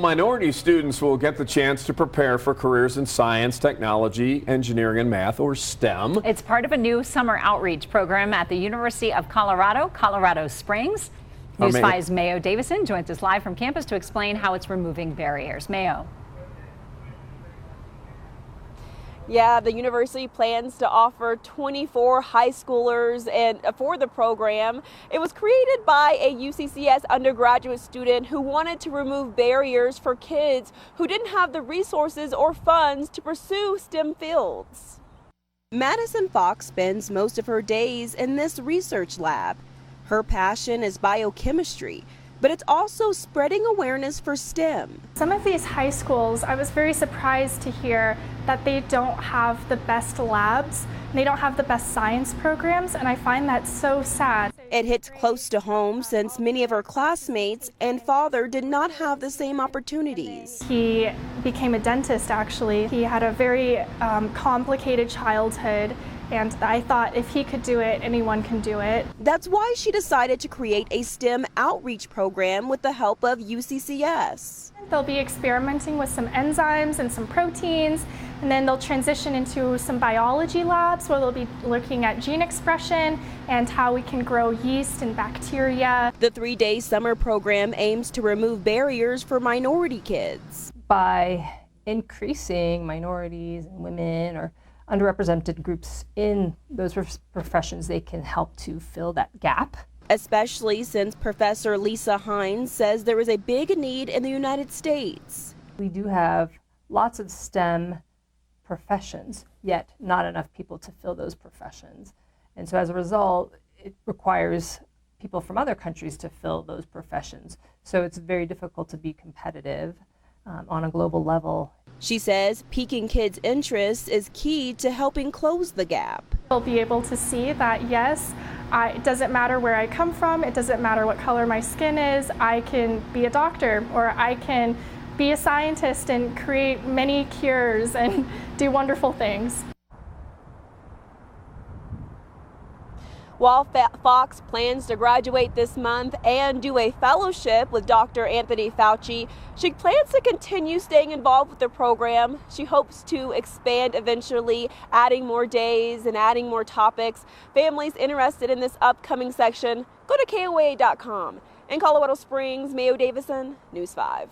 Minority students will get the chance to prepare for careers in science, technology, engineering, and math, or STEM. It's part of a new summer outreach program at the University of Colorado, Colorado Springs. News 5's Mayo Davison joins us live from campus to explain how it's removing barriers. Mayo. Yeah, the university plans to offer 24 high schoolers and for the program. It was created by a UCCS undergraduate student who wanted to remove barriers for kids who didn't have the resources or funds to pursue STEM fields. Madison Fox spends most of her days in this research lab. Her passion is biochemistry, but it's also spreading awareness for STEM. Some of these high schools, I was very surprised to hear that they don't have the best labs, and they don't have the best science programs, and I find that so sad. It hits close to home since many of her classmates and father did not have the same opportunities. He became a dentist, actually. He had a very complicated childhood, and I thought if he could do it, anyone can do it. That's why she decided to create a STEM outreach program with the help of UCCS. They'll be experimenting with some enzymes and some proteins, and then they'll transition into some biology labs where they'll be looking at gene expression and how we can grow yeast and bacteria. The 3-day summer program aims to remove barriers for minority kids. By increasing minorities and women or underrepresented groups in those professions, they can help to fill that gap. Especially since Professor Lisa Hines says there is a big need in the United States. We do have lots of STEM professions, yet not enough people to fill those professions. And so as a result, it requires people from other countries to fill those professions. So it's very difficult to be competitive on a global level. She says piquing kids' interest is key to helping close the gap. They'll be able to see that, yes, it doesn't matter where I come from, it doesn't matter what color my skin is, I can be a doctor, or I can be a scientist and create many cures and do wonderful things. While Fox plans to graduate this month and do a fellowship with Dr. Anthony Fauci, she plans to continue staying involved with the program. She hopes to expand eventually, adding more days and adding more topics. Families interested in this upcoming section, go to KOAA.com. In Colorado Springs, Mayo Davison, News 5.